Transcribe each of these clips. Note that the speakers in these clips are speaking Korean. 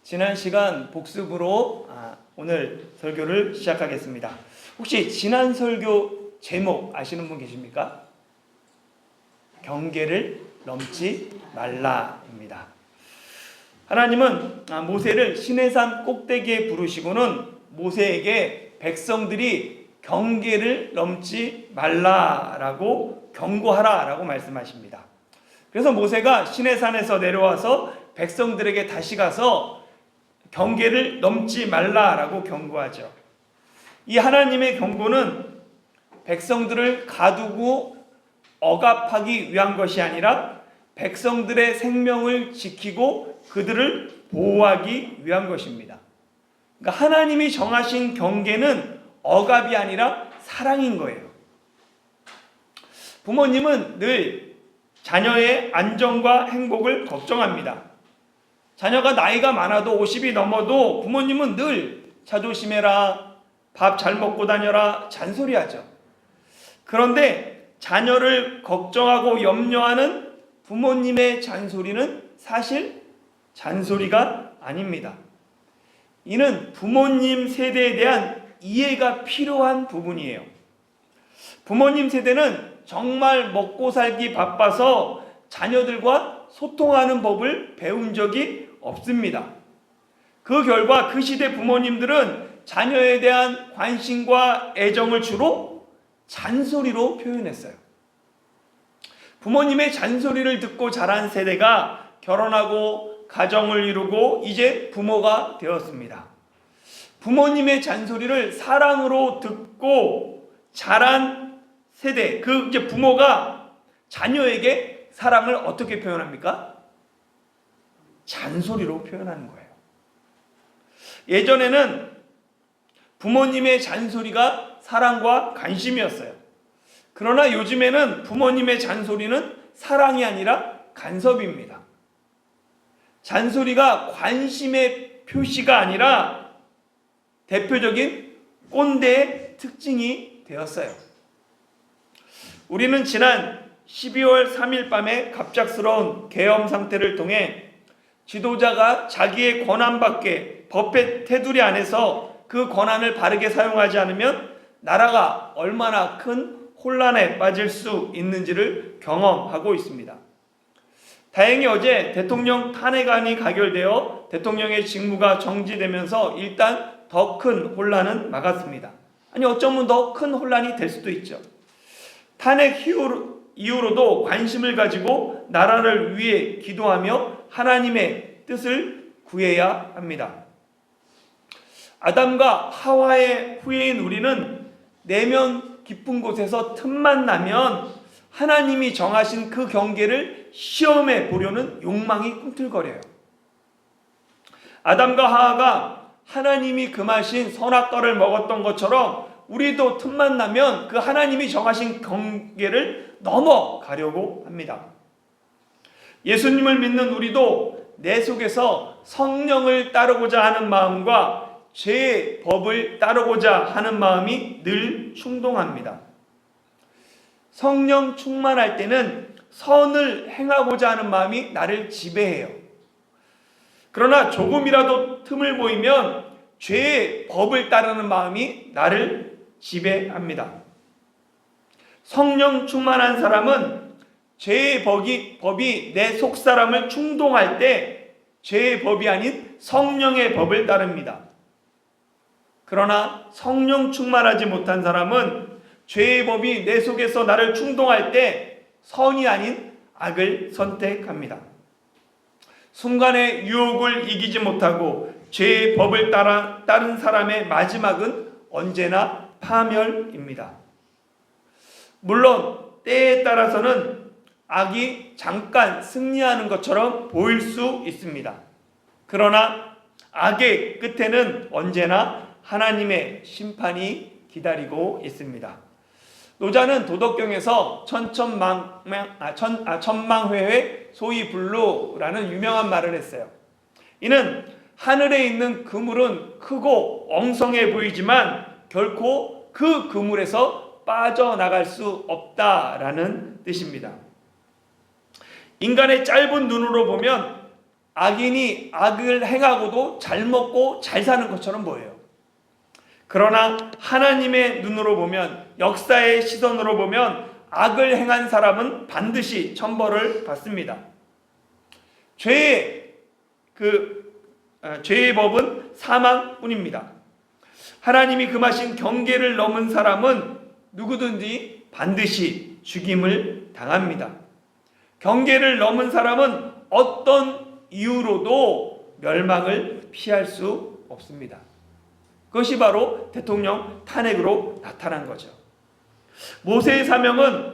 지난 시간 복습으로 오늘 설교를 시작하겠습니다. 혹시 지난 설교 제목 아시는 분 계십니까? 경계를 넘지 말라입니다. 하나님은 모세를 시내산 꼭대기에 부르시고는 모세에게 백성들이 경계를 넘지 말라라고 경고하라라고 말씀하십니다. 그래서 모세가 시내산에서 내려와서 백성들에게 다시 가서 경계를 넘지 말라라고 경고하죠. 이 하나님의 경고는 백성들을 가두고 억압하기 위한 것이 아니라 백성들의 생명을 지키고 그들을 보호하기 위한 것입니다. 그러니까 하나님이 정하신 경계는 억압이 아니라 사랑인 거예요. 부모님은 늘 자녀의 안전과 행복을 걱정합니다. 자녀가 나이가 많아도 50이 넘어도 부모님은 늘 자조심해라, 밥 잘 먹고 다녀라 잔소리하죠. 그런데 자녀를 걱정하고 염려하는 부모님의 잔소리는 사실 잔소리가 아닙니다. 이는 부모님 세대에 대한 이해가 필요한 부분이에요. 부모님 세대는 정말 먹고 살기 바빠서 자녀들과 소통하는 법을 배운 적이 없습니다. 그 결과 그 시대 부모님들은 자녀에 대한 관심과 애정을 주로 잔소리로 표현했어요. 부모님의 잔소리를 듣고 자란 세대가 결혼하고 가정을 이루고 이제 부모가 되었습니다. 부모님의 잔소리를 사랑으로 듣고 자란 세대, 이제 부모가 자녀에게 사랑을 어떻게 표현합니까? 잔소리로 표현하는 거예요. 예전에는 부모님의 잔소리가 사랑과 관심이었어요. 그러나 요즘에는 부모님의 잔소리는 사랑이 아니라 간섭입니다. 잔소리가 관심의 표시가 아니라 대표적인 꼰대의 특징이 되었어요. 우리는 지난 12월 3일 밤에 갑작스러운 계엄 상태를 통해 지도자가 자기의 권한 밖에 법의 테두리 안에서 그 권한을 바르게 사용하지 않으면 나라가 얼마나 큰 혼란에 빠질 수 있는지를 경험하고 있습니다. 다행히 어제 대통령 탄핵안이 가결되어 대통령의 직무가 정지되면서 일단 더 큰 혼란은 막았습니다. 아니 어쩌면 더 큰 혼란이 될 수도 있죠. 탄핵 이후로도 관심을 가지고 나라를 위해 기도하며 하나님의 뜻을 구해야 합니다. 아담과 하와의 후예인 우리는 내면 깊은 곳에서 틈만 나면 하나님이 정하신 그 경계를 시험해 보려는 욕망이 꿈틀거려요. 아담과 하와가 하나님이 금하신 선악과를 먹었던 것처럼 우리도 틈만 나면 그 하나님이 정하신 경계를 넘어가려고 합니다. 예수님을 믿는 우리도 내 속에서 성령을 따르고자 하는 마음과 죄의 법을 따르고자 하는 마음이 늘 충동합니다. 성령 충만할 때는 선을 행하고자 하는 마음이 나를 지배해요. 그러나 조금이라도 틈을 보이면 죄의 법을 따르는 마음이 나를 지배합니다. 성령 충만한 사람은 죄의 법이 내 속사람을 충동할 때 죄의 법이 아닌 성령의 법을 따릅니다. 그러나 성령 충만하지 못한 사람은 죄의 법이 내 속에서 나를 충동할 때 선이 아닌 악을 선택합니다. 순간의 유혹을 이기지 못하고 죄의 법을 따른 사람의 마지막은 언제나 파멸입니다. 물론 때에 따라서는 악이 잠깐 승리하는 것처럼 보일 수 있습니다. 그러나 악의 끝에는 언제나 하나님의 심판이 기다리고 있습니다. 노자는 도덕경에서 천망회회 소이불루라는 유명한 말을 했어요. 이는 하늘에 있는 그물은 크고 엉성해 보이지만 결코 그 그물에서 빠져나갈 수 없다라는 뜻입니다. 인간의 짧은 눈으로 보면 악인이 악을 행하고도 잘 먹고 잘 사는 것처럼 보여요. 그러나 하나님의 눈으로 보면, 역사의 시선으로 보면 악을 행한 사람은 반드시 천벌을 받습니다. 죄의 법은 사망뿐입니다. 하나님이 금하신 경계를 넘은 사람은 누구든지 반드시 죽임을 당합니다. 경계를 넘은 사람은 어떤 이유로도 멸망을 피할 수 없습니다. 그것이 바로 대통령 탄핵으로 나타난 거죠. 모세의 사명은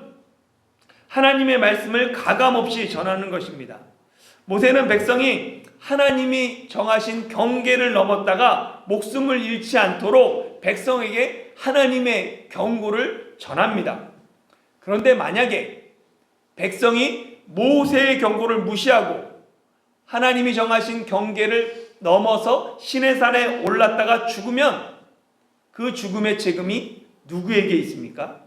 하나님의 말씀을 가감없이 전하는 것입니다. 모세는 백성이 하나님이 정하신 경계를 넘었다가 목숨을 잃지 않도록 백성에게 하나님의 경고를 전합니다. 그런데 만약에 백성이 모세의 경고를 무시하고 하나님이 정하신 경계를 넘어서 시내산에 올랐다가 죽으면 그 죽음의 책임이 누구에게 있습니까?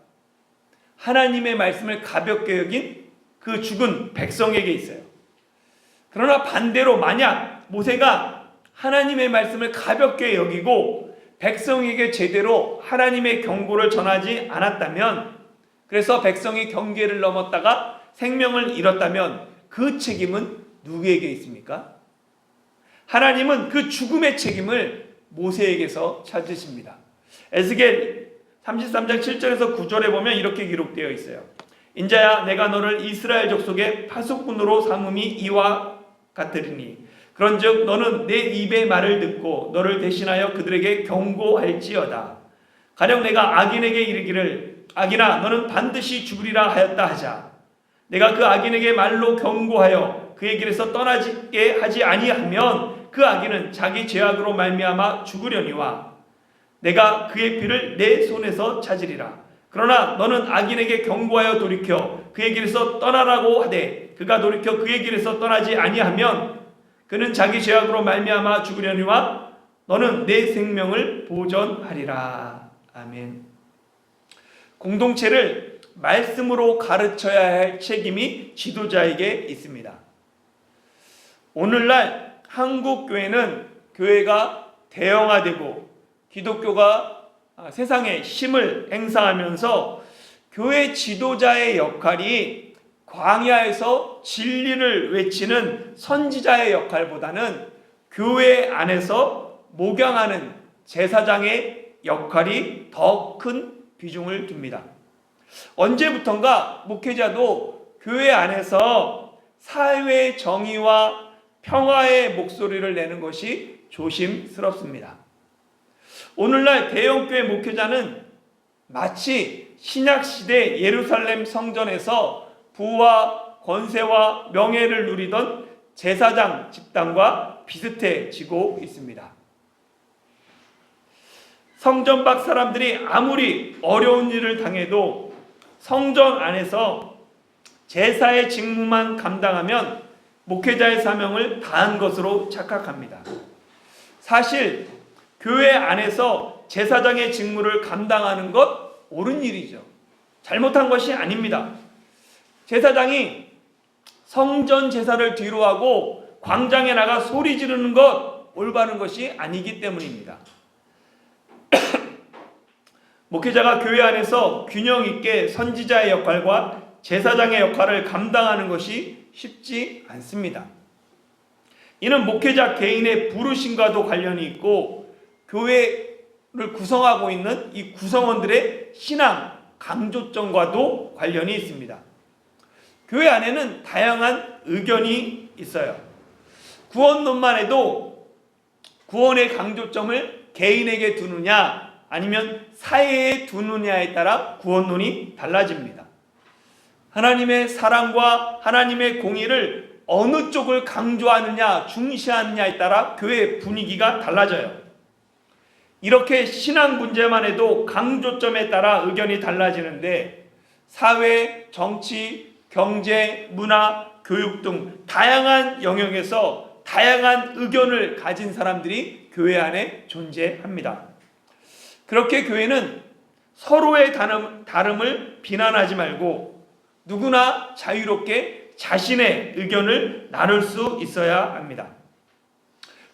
하나님의 말씀을 가볍게 여긴 그 죽은 백성에게 있어요. 그러나 반대로 만약 모세가 하나님의 말씀을 가볍게 여기고 백성에게 제대로 하나님의 경고를 전하지 않았다면, 그래서 백성이 경계를 넘었다가 생명을 잃었다면 그 책임은 누구에게 있습니까? 하나님은 그 죽음의 책임을 모세에게서 찾으십니다. 에스겔 33장 7절에서 9절에 보면 이렇게 기록되어 있어요. 인자야, 내가 너를 이스라엘 족속의 파수꾼으로 삼음이 이와 같으리니 그런즉 너는 내 입의 말을 듣고 너를 대신하여 그들에게 경고할지어다. 가령 내가 악인에게 이르기를 악인아 너는 반드시 죽으리라 하였다 하자. 내가 그 악인에게 말로 경고하여 그의 길에서 떠나게 하지 아니하면 그 악인은 자기 죄악으로 말미암아 죽으려니와 내가 그의 피를 내 손에서 찾으리라. 그러나 너는 악인에게 경고하여 돌이켜 그의 길에서 떠나라고 하되 그가 돌이켜 그의 길에서 떠나지 아니하면 그는 자기 죄악으로 말미암아 죽으려니와 너는 내 생명을 보전하리라. 아멘. 공동체를 말씀으로 가르쳐야 할 책임이 지도자에게 있습니다. 오늘날 한국 교회는 교회가 대형화되고 기독교가 세상에 힘을 행사하면서 교회 지도자의 역할이 광야에서 진리를 외치는 선지자의 역할보다는 교회 안에서 목양하는 제사장의 역할이 더 큰 비중을 둡니다. 언제부턴가 목회자도 교회 안에서 사회의 정의와 평화의 목소리를 내는 것이 조심스럽습니다. 오늘날 대형교회 목회자는 마치 신약시대 예루살렘 성전에서 부와 권세와 명예를 누리던 제사장 집단과 비슷해지고 있습니다. 성전 밖 사람들이 아무리 어려운 일을 당해도 성전 안에서 제사의 직무만 감당하면 목회자의 사명을 다한 것으로 착각합니다. 사실 교회 안에서 제사장의 직무를 감당하는 것 옳은 일이죠. 잘못한 것이 아닙니다. 제사장이 성전 제사를 뒤로하고 광장에 나가 소리 지르는 것 올바른 것이 아니기 때문입니다. 목회자가 교회 안에서 균형 있게 선지자의 역할과 제사장의 역할을 감당하는 것이 쉽지 않습니다. 이는 목회자 개인의 부르심과도 관련이 있고 교회를 구성하고 있는 이 구성원들의 신앙 강조점과도 관련이 있습니다. 교회 안에는 다양한 의견이 있어요. 구원론만 해도 구원의 강조점을 개인에게 두느냐 아니면 사회에 두느냐에 따라 구원론이 달라집니다. 하나님의 사랑과 하나님의 공의를 어느 쪽을 강조하느냐 중시하느냐에 따라 교회의 분위기가 달라져요. 이렇게 신앙 문제만 해도 강조점에 따라 의견이 달라지는데 사회, 정치, 경제, 문화, 교육 등 다양한 영역에서 다양한 의견을 가진 사람들이 교회 안에 존재합니다. 그렇게 교회는 서로의 다름을 비난하지 말고 누구나 자유롭게 자신의 의견을 나눌 수 있어야 합니다.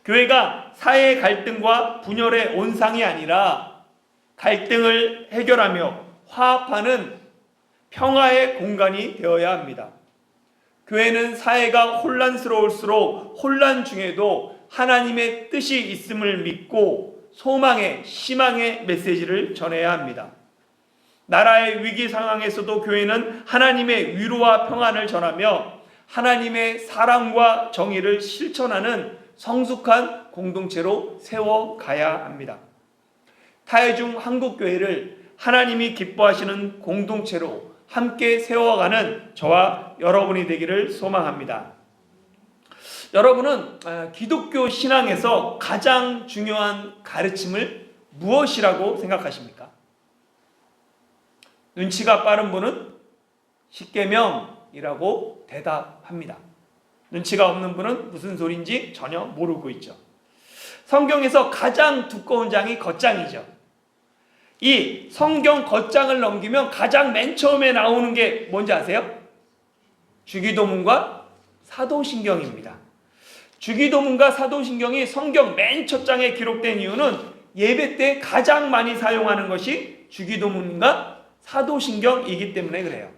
교회가 사회의 갈등과 분열의 온상이 아니라 갈등을 해결하며 화합하는 평화의 공간이 되어야 합니다. 교회는 사회가 혼란스러울수록 혼란 중에도 하나님의 뜻이 있음을 믿고 소망의, 희망의 메시지를 전해야 합니다. 나라의 위기 상황에서도 교회는 하나님의 위로와 평안을 전하며 하나님의 사랑과 정의를 실천하는 성숙한 공동체로 세워가야 합니다. 타해중 한국교회를 하나님이 기뻐하시는 공동체로 함께 세워가는 저와 여러분이 되기를 소망합니다. 여러분은 기독교 신앙에서 가장 중요한 가르침을 무엇이라고 생각하십니까? 눈치가 빠른 분은 십계명이라고 대답합니다. 눈치가 없는 분은 무슨 소리인지 전혀 모르고 있죠. 성경에서 가장 두꺼운 장이 겉장이죠. 이 성경 겉장을 넘기면 가장 맨 처음에 나오는 게 뭔지 아세요? 주기도문과 사도신경입니다. 주기도문과 사도신경이 성경 맨 첫 장에 기록된 이유는 예배 때 가장 많이 사용하는 것이 주기도문과 사도신경이기 때문에 그래요.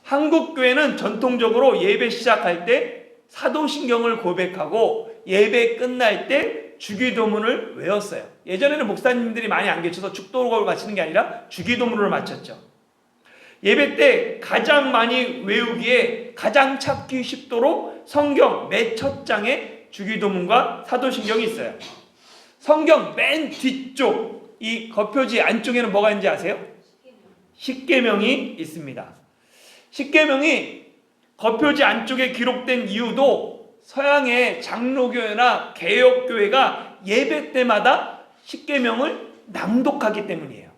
한국교회는 전통적으로 예배 시작할 때 사도신경을 고백하고 예배 끝날 때 주기도문을 외웠어요. 예전에는 목사님들이 많이 안 계셔서 축도를 마치는 게 아니라 주기도문을 마쳤죠. 예배 때 가장 많이 외우기에 가장 찾기 쉽도록 성경 맨 첫 장에 주기도문과 사도신경이 있어요. 성경 맨 뒤쪽 이 겉표지 안쪽에는 뭐가 있는지 아세요? 십계명이 있습니다. 십계명이 겉표지 안쪽에 기록된 이유도 서양의 장로교회나 개혁교회가 예배 때마다 십계명을 낭독하기 때문이에요.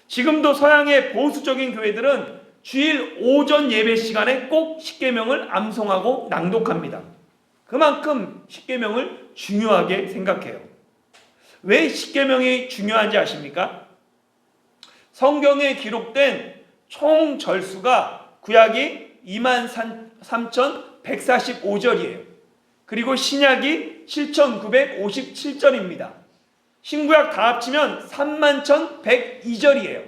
지금도 서양의 보수적인 교회들은 주일 오전 예배 시간에 꼭 십계명을 암송하고 낭독합니다. 그만큼 십계명을 중요하게 생각해요. 왜 십계명이 중요한지 아십니까? 성경에 기록된 총 절수가 구약이 23,145절이에요. 그리고 신약이 7,957절입니다. 신구약 다 합치면 31,102절이에요.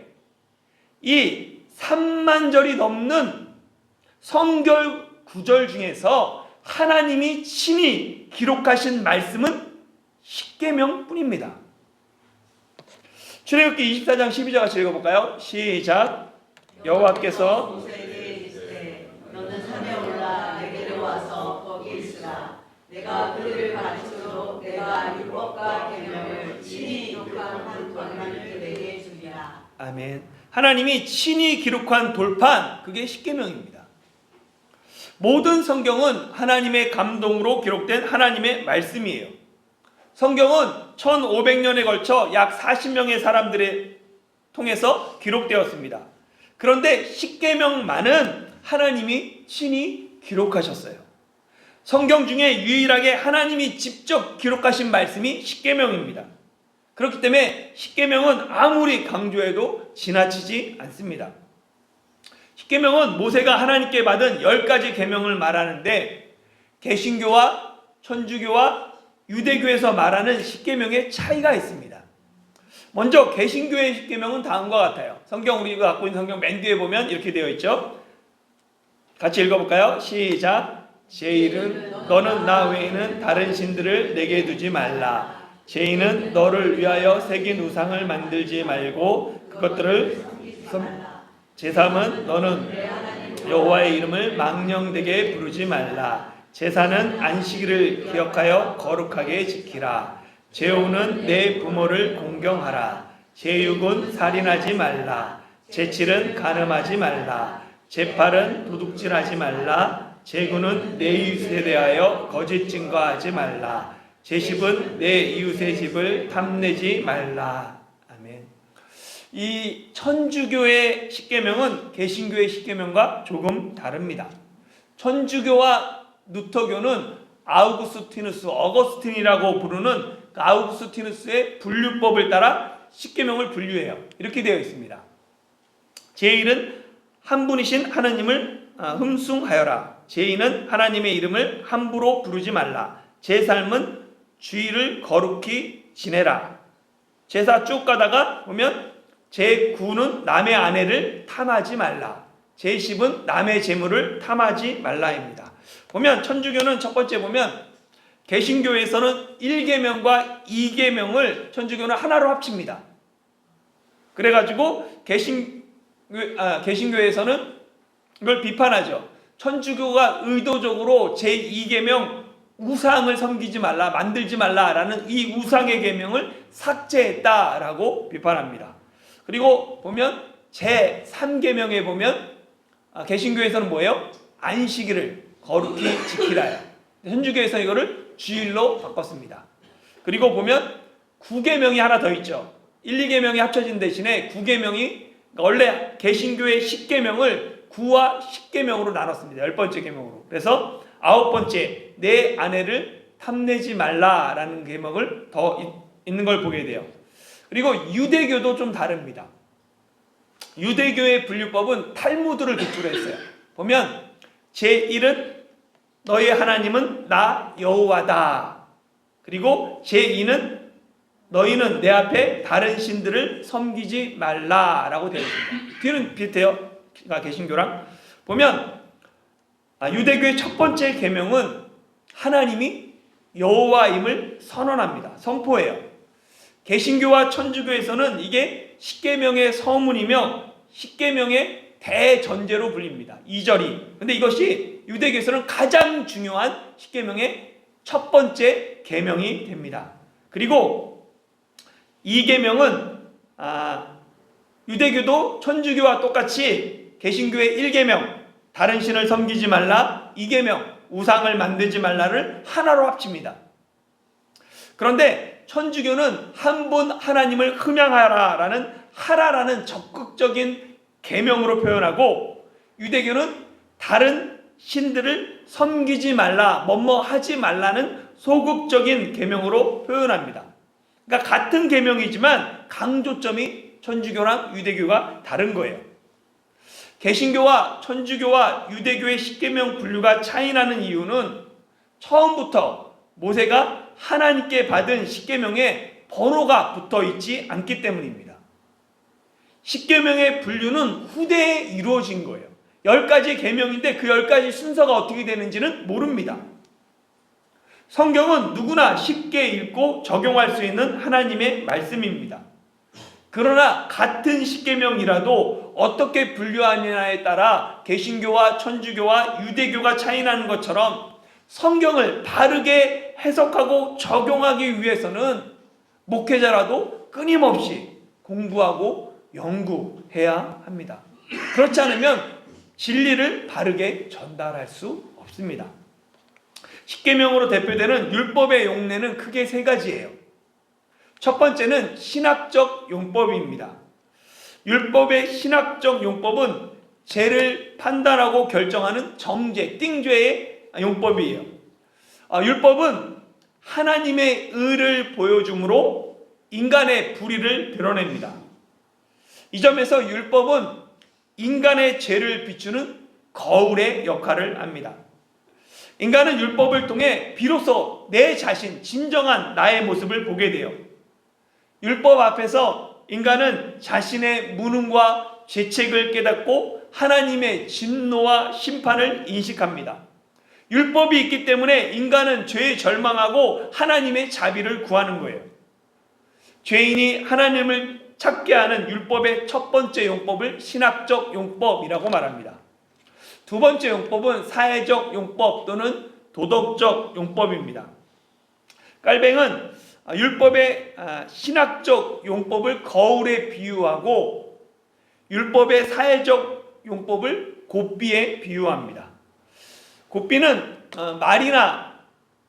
이 3만 절이 넘는 성결 구절 중에서 하나님이 친히 기록하신 말씀은 십계명뿐입니다. 출애굽기 24장 12절 같이 읽어볼까요? 시작. 여호와께서 모세에게 이르시되 너는 산에 올라 내게로 와서 거기 있으라. 내가 그들을 가르치도록 내가 율법과 계명을 친히 기록한 한 돌판을 내게 주리라. 아멘. 하나님이 친히 기록한 돌판, 그게 십계명입니다. 모든 성경은 하나님의 감동으로 기록된 하나님의 말씀이에요. 성경은 1500년에 걸쳐 약 40명의 사람들을 통해서 기록되었습니다. 그런데 십계명만은 하나님이 친히 기록하셨어요. 성경 중에 유일하게 하나님이 직접 기록하신 말씀이 십계명입니다. 그렇기 때문에 십계명은 아무리 강조해도 지나치지 않습니다. 십계명은 모세가 하나님께 받은 10가지 계명을 말하는데 개신교와 천주교와 유대교에서 말하는 십계명의 차이가 있습니다. 먼저 개신교의 십계명은 다음과 같아요. 성경 우리가 갖고 있는 성경 맨 뒤에 보면 이렇게 되어 있죠. 같이 읽어볼까요? 시작. 제1은 너는 나 외에는 다른 신들을 내게 두지 말라. 제2는 너를 위하여 새긴 우상을 만들지 말고 그것들을 제3은 너는 여호와의 이름을 망령되게 부르지 말라. 제4는 안식일을 기억하여 거룩하게 지키라. 제5는 내 부모를 공경하라. 제6은 살인하지 말라. 제7은 간음하지 말라. 제8은 도둑질하지 말라. 제9는 내 이웃에 대하여 거짓 증거하지 말라. 제10은 내 이웃의 집을 탐내지 말라. 아멘. 이 천주교의 십계명은 개신교의 십계명과 조금 다릅니다. 천주교와 루터교는 아우구스티누스, 어거스틴이라고 부르는 그 아우구스티누스의 분류법을 따라 십계명을 분류해요. 이렇게 되어 있습니다. 제1은 한 분이신 하나님을 흠숭하여라. 죄인은 하나님의 이름을 함부로 부르지 말라. 제 삶은 주의를 거룩히 지내라. 제사 쭉 가다가 보면 제9는 남의 아내를 탐하지 말라. 제10은 남의 재물을 탐하지 말라입니다. 보면 천주교는 첫 번째 보면 개신교에서는 1계명과 2계명을 천주교는 하나로 합칩니다. 그래가지고 개신교에서는 이걸 비판하죠. 천주교가 의도적으로 제2계명 우상을 섬기지 말라, 만들지 말라라는 이 우상의 계명을 삭제했다라고 비판합니다. 그리고 보면 제3계명에 보면 개신교에서는 뭐예요? 안식일을 거룩히 지키라요. 천주교에서는 이거를 주일로 바꿨습니다. 그리고 보면 9계명이 하나 더 있죠. 1, 2계명이 합쳐진 대신에 9계명이 원래 개신교의 10계명을 9와 10계명으로 나눴습니다. 10번째 계명으로. 그래서 9번째 내 아내를 탐내지 말라라는 계명을 더 있는 걸 보게 돼요. 그리고 유대교도 좀 다릅니다. 유대교의 분류법은 탈무드를 기초로 했어요. 보면 제1은 너의 하나님은 나 여호와다. 그리고 제2는 너희는 내 앞에 다른 신들을 섬기지 말라라고 되어 있습니다. 뒤는 비슷해요. 개신교랑 보면 유대교의 첫 번째 계명은 하나님이 여호와임을 선언합니다. 선포해요. 개신교와 천주교에서는 이게 10계명의 서문이며 10계명의 대전제로 불립니다. 2절이. 근데 이것이 유대교에서는 가장 중요한 10계명의 첫 번째 계명이 됩니다. 그리고 2계명은 유대교도 천주교와 똑같이 개신교의 1계명 다른 신을 섬기지 말라, 2계명 우상을 만들지 말라를 하나로 합칩니다. 그런데 천주교는 한 분 하나님을 흠양하라라는 하라라는 적극적인 계명으로 표현하고, 유대교는 다른 신들을 섬기지 말라, 뭐뭐 하지 말라는 소극적인 계명으로 표현합니다. 그러니까 같은 계명이지만 강조점이 천주교랑 유대교가 다른 거예요. 개신교와 천주교와 유대교의 10계명 분류가 차이나는 이유는 처음부터 모세가 하나님께 받은 10계명에 번호가 붙어 있지 않기 때문입니다. 10계명의 분류는 후대에 이루어진 거예요. 10가지 계명인데 그 10가지 순서가 어떻게 되는지는 모릅니다. 성경은 누구나 쉽게 읽고 적용할 수 있는 하나님의 말씀입니다. 그러나 같은 10계명이라도 어떻게 분류하느냐에 따라 개신교와 천주교와 유대교가 차이나는 것처럼 성경을 바르게 해석하고 적용하기 위해서는 목회자라도 끊임없이 공부하고 연구해야 합니다. 그렇지 않으면 진리를 바르게 전달할 수 없습니다. 10계명으로 대표되는 율법의 용례는 크게 3가지예요. 첫 번째는 신학적 용법입니다. 율법의 신학적 용법은 죄를 판단하고 결정하는 정죄, 띵죄의 용법이에요. 율법은 하나님의 의를 보여줌으로 인간의 불의를 드러냅니다. 이 점에서 율법은 인간의 죄를 비추는 거울의 역할을 합니다. 인간은 율법을 통해 비로소 내 자신, 진정한 나의 모습을 보게 돼요. 율법 앞에서 인간은 자신의 무능과 죄책을 깨닫고 하나님의 진노와 심판을 인식합니다. 율법이 있기 때문에 인간은 죄에 절망하고 하나님의 자비를 구하는 거예요. 죄인이 하나님을 찾게 하는 율법의 첫 번째 용법을 신학적 용법이라고 말합니다. 두 번째 용법은 사회적 용법 또는 도덕적 용법입니다. 깔뱅은 율법의 신학적 용법을 거울에 비유하고 율법의 사회적 용법을 곱비에 비유합니다. 곱비는 말이나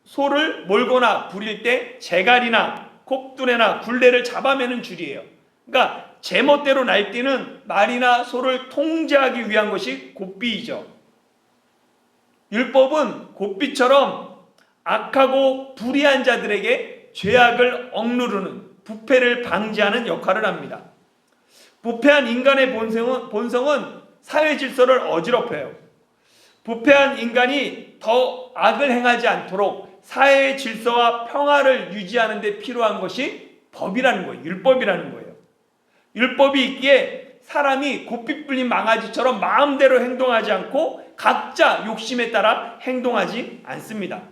소를 몰거나 부릴 때 재갈이나 kop두레나 굴레를 잡아매는 줄이에요. 그러니까 제멋대로 날뛰는 말이나 소를 통제하기 위한 것이 곱비이죠. 율법은 곱비처럼 악하고 불의한 자들에게 죄악을 억누르는, 부패를 방지하는 역할을 합니다. 부패한 인간의 본성은 사회 질서를 어지럽혀요. 부패한 인간이 더 악을 행하지 않도록 사회의 질서와 평화를 유지하는 데 필요한 것이 법이라는 거예요. 율법이라는 거예요. 율법이 있기에 사람이 고삐 뿔린 망아지처럼 마음대로 행동하지 않고 각자 욕심에 따라 행동하지 않습니다.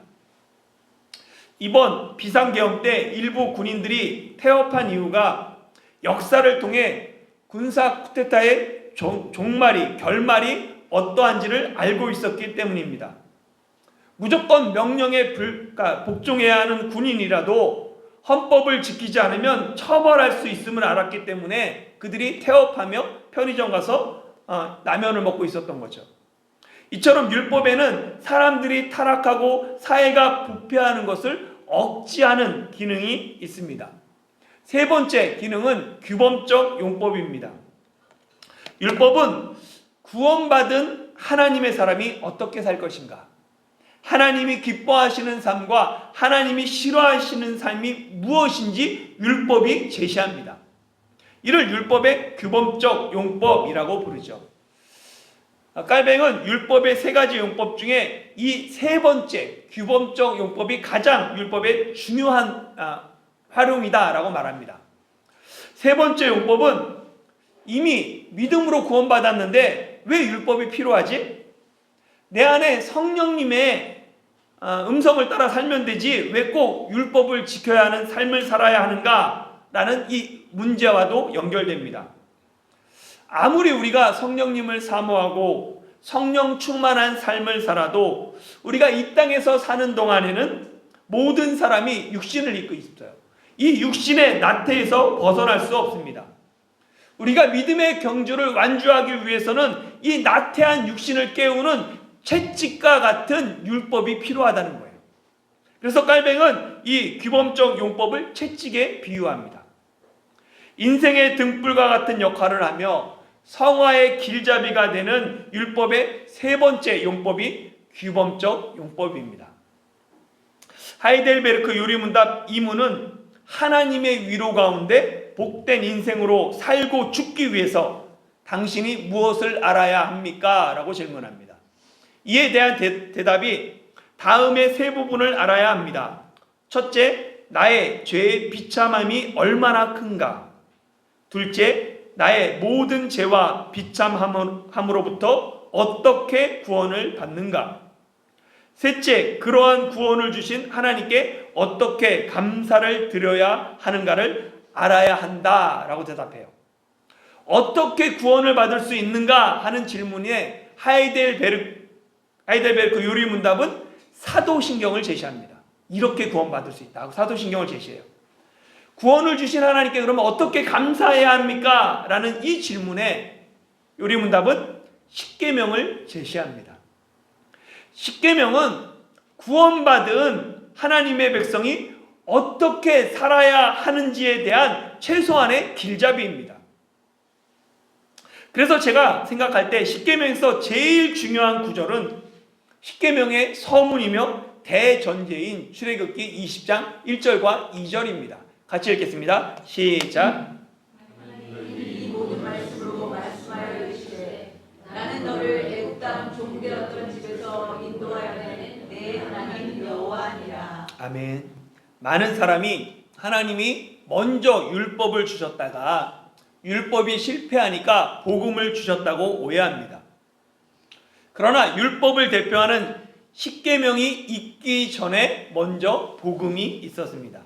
이번 비상계엄 때 일부 군인들이 태업한 이유가 역사를 통해 군사 쿠데타의 결말이 어떠한지를 알고 있었기 때문입니다. 무조건 명령에 복종해야 하는 군인이라도 헌법을 지키지 않으면 처벌할 수 있음을 알았기 때문에 그들이 태업하며 편의점 가서 라면을 먹고 있었던 거죠. 이처럼 율법에는 사람들이 타락하고 사회가 부패하는 것을 억제하는 기능이 있습니다. 세 번째 기능은 규범적 용법입니다. 율법은 구원받은 하나님의 사람이 어떻게 살 것인가, 하나님이 기뻐하시는 삶과 하나님이 싫어하시는 삶이 무엇인지 율법이 제시합니다. 이를 율법의 규범적 용법이라고 부르죠. 깔뱅은 율법의 세 가지 용법 중에 이 세 번째 규범적 용법이 가장 율법의 중요한 활용이다라고 말합니다. 세 번째 용법은 이미 믿음으로 구원받았는데 왜 율법이 필요하지? 내 안에 성령님의 음성을 따라 살면 되지 왜 꼭 율법을 지켜야 하는 삶을 살아야 하는가라는 이 문제와도 연결됩니다. 아무리 우리가 성령님을 사모하고 성령 충만한 삶을 살아도 우리가 이 땅에서 사는 동안에는 모든 사람이 육신을 입고 있어요. 이 육신의 나태에서 벗어날 수 없습니다. 우리가 믿음의 경주를 완주하기 위해서는 이 나태한 육신을 깨우는 채찍과 같은 율법이 필요하다는 거예요. 그래서 깔뱅은 이 규범적 용법을 채찍에 비유합니다. 인생의 등불과 같은 역할을 하며 성화의 길잡이가 되는 율법의 세 번째 용법이 규범적 용법입니다. 하이델베르크 요리문답 2문은 하나님의 위로 가운데 복된 인생으로 살고 죽기 위해서 당신이 무엇을 알아야 합니까? 라고 질문합니다. 이에 대한 대답이 다음의 세 부분을 알아야 합니다. 첫째, 나의 죄의 비참함이 얼마나 큰가. 둘째, 나의 모든 죄와 비참함으로부터 어떻게 구원을 받는가. 셋째, 그러한 구원을 주신 하나님께 어떻게 감사를 드려야 하는가를 알아야 한다라고 대답해요. 어떻게 구원을 받을 수 있는가 하는 질문에 하이델베르크 요리문답은 사도신경을 제시합니다. 이렇게 구원받을 수 있다 하고 사도신경을 제시해요. 구원을 주신 하나님께 그러면 어떻게 감사해야 합니까? 라는 이 질문에 요리문답은 십계명을 제시합니다. 십계명은 구원받은 하나님의 백성이 어떻게 살아야 하는지에 대한 최소한의 길잡이입니다. 그래서 제가 생각할 때 십계명에서 제일 중요한 구절은 십계명의 서문이며 대전제인 출애굽기 20장 1절과 2절입니다. 같이 읽겠습니다. 시작. 이 모든 말씀으로 말씀하여 이르시되 나는 너를 애굽 땅 종되었던 집에서 인도하여 낸 내 하나님 여호와니라. 아멘. 많은 사람이 하나님이 먼저 율법을 주셨다가 율법이 실패하니까 복음을 주셨다고 오해합니다. 그러나 율법을 대표하는 십계명이 있기 전에 먼저 복음이 있었습니다.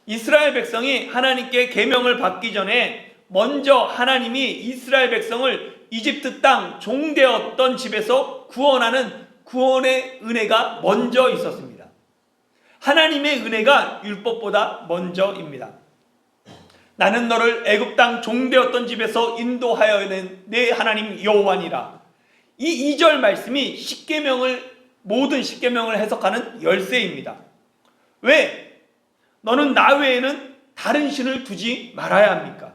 이스라엘 백성이 하나님께 계명을 받기 전에 먼저 하나님이 이스라엘 백성을 이집트 땅 종되었던 집에서 구원하는 구원의 은혜가 먼저 있었습니다. 하나님의 은혜가 율법보다 먼저입니다. 나는 너를 애굽 땅 종되었던 집에서 인도하여 낸 내 하나님 여호와니라. 이 2절 말씀이 모든 십계명을 해석하는 열쇠입니다. 왜? 너는 나 외에는 다른 신을 두지 말아야 합니까?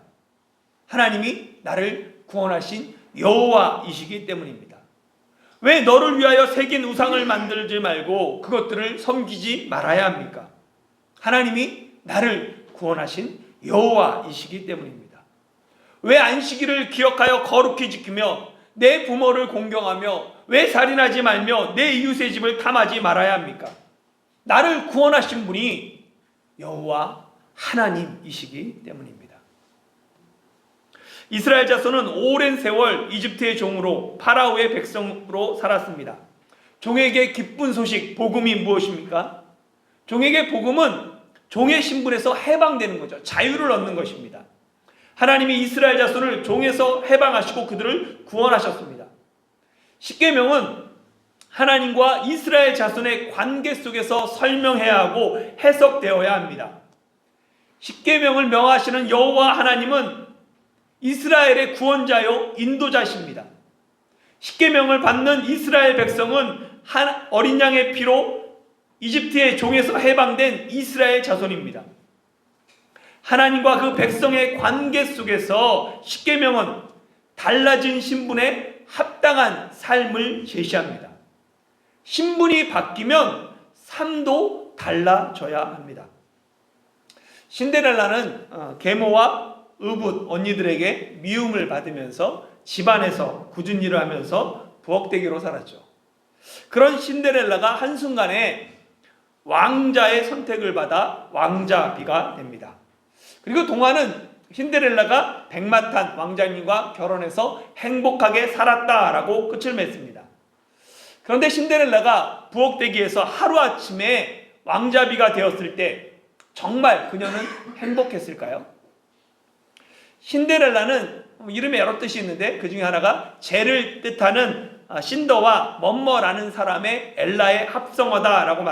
하나님이 나를 구원하신 여호와이시기 때문입니다. 왜 너를 위하여 새긴 우상을 만들지 말고 그것들을 섬기지 말아야 합니까? 하나님이 나를 구원하신 여호와이시기 때문입니다. 왜 안식일을 기억하여 거룩히 지키며 내 부모를 공경하며 왜 살인하지 말며 내 이웃의 집을 탐하지 말아야 합니까? 나를 구원하신 분이 여호와 하나님이시기 때문입니다. 이스라엘 자손은 오랜 세월 이집트의 종으로 파라오의 백성으로 살았습니다. 종에게 기쁜 소식, 복음이 무엇입니까? 종에게 복음은 종의 신분에서 해방되는 거죠. 자유를 얻는 것입니다. 하나님이 이스라엘 자손을 종에서 해방하시고 그들을 구원하셨습니다. 십계명은 하나님과 이스라엘 자손의 관계 속에서 설명해야 하고 해석되어야 합니다. 십계명을 명하시는 여호와 하나님은 이스라엘의 구원자요 인도자십니다. 십계명을 받는 이스라엘 백성은 한 어린 양의 피로 이집트의 종에서 해방된 이스라엘 자손입니다. 하나님과 그 백성의 관계 속에서 십계명은 달라진 신분에 합당한 삶을 제시합니다. 신분이 바뀌면 삶도 달라져야 합니다. 신데렐라는 계모와 의붓 언니들에게 미움을 받으면서 집안에서 굳은 일을 하면서 부엌대기로 살았죠. 그런 신데렐라가 한순간에 왕자의 선택을 받아 왕자비가 됩니다. 그리고 동화는 신데렐라가 백마탄 왕자님과 결혼해서 행복하게 살았다라고 끝을 맺습니다. 그런데 신데렐라가 부엌대기에서 하루아침에 왕자비가 되었을 때 정말 그녀는 행복했을까요? 신데렐라는 이름에 여러 뜻이 있는데 그 중에 하나가 재를 뜻하는 신더와 멋머라는 사람의 엘라의 합성어다라고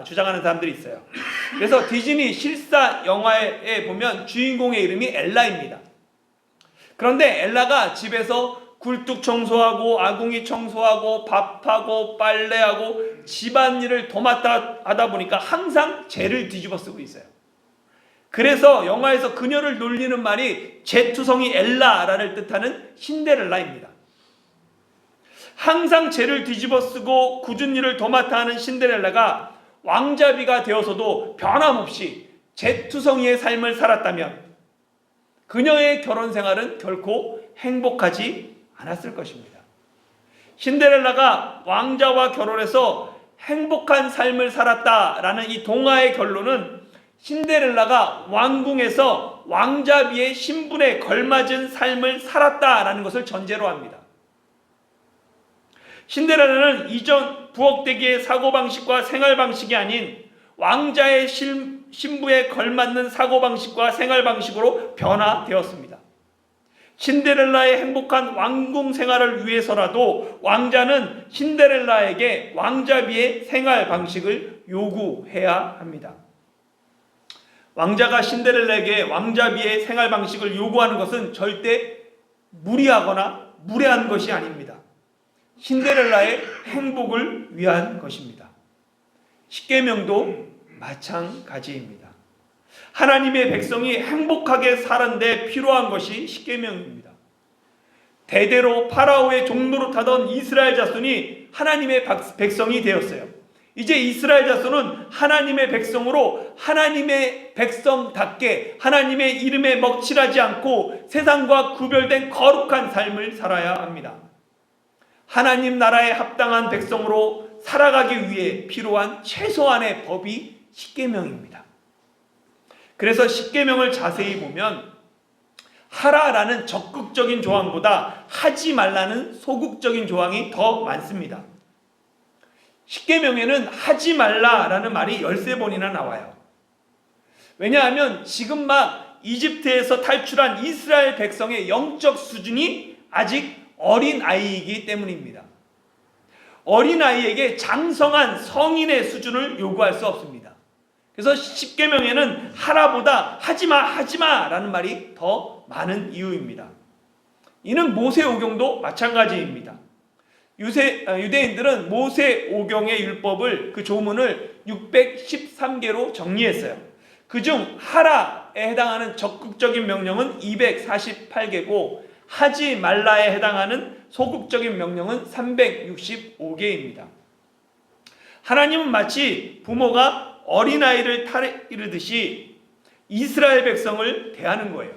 주장하는 사람들이 있어요. 그래서 디즈니 실사 영화에 보면 주인공의 이름이 엘라입니다. 그런데 엘라가 집에서 굴뚝 청소하고 아궁이 청소하고 밥하고 빨래하고 집안일을 도맡아 하다 보니까 항상 재를 뒤집어 쓰고 있어요. 그래서 영화에서 그녀를 놀리는 말이 재투성이 엘라라를 뜻하는 신데렐라입니다. 항상 재를 뒤집어 쓰고 굳은 일을 도맡아 하는 신데렐라가 왕자비가 되어서도 변함없이 재투성이의 삶을 살았다면 그녀의 결혼 생활은 결코 행복하지 않았을 것입니다. 신데렐라가 왕자와 결혼해서 행복한 삶을 살았다라는 이 동화의 결론은 신데렐라가 왕궁에서 왕자비의 신분에 걸맞은 삶을 살았다라는 것을 전제로 합니다. 신데렐라는 이전 부엌대기의 사고방식과 생활방식이 아닌 왕자의 신부에 걸맞는 사고방식과 생활방식으로 변화되었습니다. 신데렐라의 행복한 왕궁 생활을 위해서라도 왕자는 신데렐라에게 왕자비의 생활방식을 요구해야 합니다. 왕자가 신데렐라에게 왕자비의 생활방식을 요구하는 것은 절대 무리하거나 무례한 것이 아닙니다. 신데렐라의 행복을 위한 것입니다. 십계명도 마찬가지입니다. 하나님의 백성이 행복하게 사는데 필요한 것이 십계명입니다. 대대로 파라오의 종노릇하던 이스라엘 자손이 하나님의 백성이 되었어요. 이제 이스라엘 자손은 하나님의 백성으로 하나님의 백성답게 하나님의 이름에 먹칠하지 않고 세상과 구별된 거룩한 삶을 살아야 합니다. 하나님 나라에 합당한 백성으로 살아가기 위해 필요한 최소한의 법이 십계명입니다. 그래서 십계명을 자세히 보면 하라라는 적극적인 조항보다 하지 말라는 소극적인 조항이 더 많습니다. 십계명에는 하지 말라라는 말이 13번이나 나와요. 왜냐하면 지금 막 이집트에서 탈출한 이스라엘 백성의 영적 수준이 아직 어린아이이기 때문입니다. 어린아이에게 장성한 성인의 수준을 요구할 수 없습니다. 그래서 십계명에는 하라보다 하지마 라는 말이 더 많은 이유입니다. 이는 모세오경도 마찬가지입니다. 유대인들은 모세오경의 율법을 그 조문을 613개로 정리했어요. 그중 하라에 해당하는 적극적인 명령은 248개고 하지 말라에 해당하는 소극적인 명령은 365개입니다. 하나님은 마치 부모가 어린아이를 타이르듯이 이스라엘 백성을 대하는 거예요.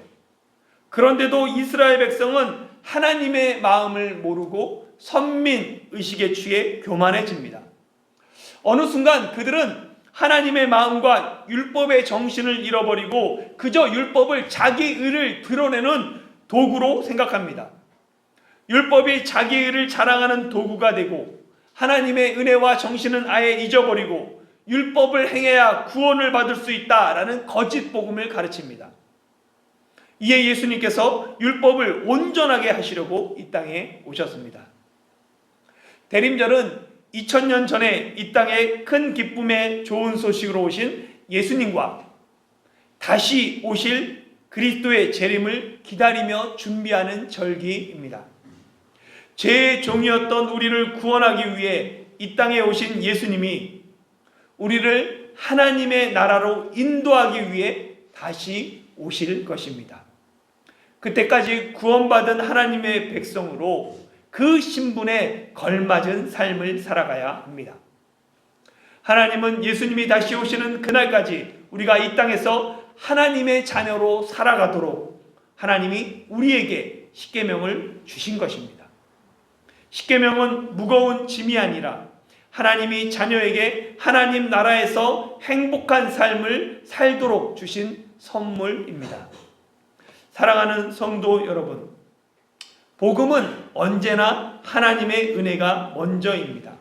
그런데도 이스라엘 백성은 하나님의 마음을 모르고 선민 의식에 취해 교만해집니다. 어느 순간 그들은 하나님의 마음과 율법의 정신을 잃어버리고 그저 율법을 자기 의를 드러내는 도구로 생각합니다. 율법이 자기 의를 자랑하는 도구가 되고 하나님의 은혜와 정신은 아예 잊어버리고 율법을 행해야 구원을 받을 수 있다라는 거짓 복음을 가르칩니다. 이에 예수님께서 율법을 온전하게 하시려고 이 땅에 오셨습니다. 대림절은 2000년 전에 이 땅에 큰 기쁨의 좋은 소식으로 오신 예수님과 다시 오실 그리스도의 재림을 기다리며 준비하는 절기입니다. 죄의 종이었던 우리를 구원하기 위해 이 땅에 오신 예수님이 우리를 하나님의 나라로 인도하기 위해 다시 오실 것입니다. 그때까지 구원받은 하나님의 백성으로 그 신분에 걸맞은 삶을 살아가야 합니다. 하나님은 예수님이 다시 오시는 그날까지 우리가 이 땅에서 하나님의 자녀로 살아가도록 하나님이 우리에게 십계명을 주신 것입니다. 십계명은 무거운 짐이 아니라 하나님이 자녀에게 하나님 나라에서 행복한 삶을 살도록 주신 선물입니다. 사랑하는 성도 여러분, 복음은 언제나 하나님의 은혜가 먼저입니다.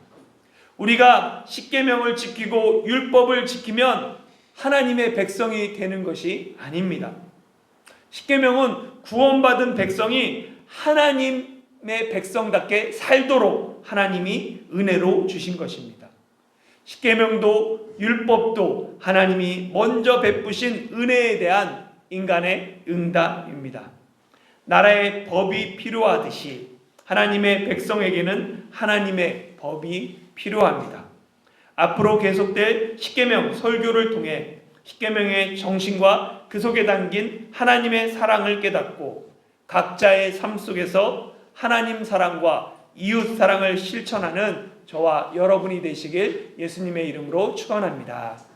우리가 십계명을 지키고 율법을 지키면 하나님의 백성이 되는 것이 아닙니다. 십계명은 구원받은 백성이 하나님의 백성답게 살도록 하나님이 은혜로 주신 것입니다. 십계명도 율법도 하나님이 먼저 베푸신 은혜에 대한 인간의 응답입니다. 나라의 법이 필요하듯이 하나님의 백성에게는 하나님의 법이 필요합니다. 앞으로 계속될 십계명 설교를 통해 십계명의 정신과 그 속에 담긴 하나님의 사랑을 깨닫고 각자의 삶 속에서 하나님 사랑과 이웃 사랑을 실천하는 저와 여러분이 되시길 예수님의 이름으로 축원합니다.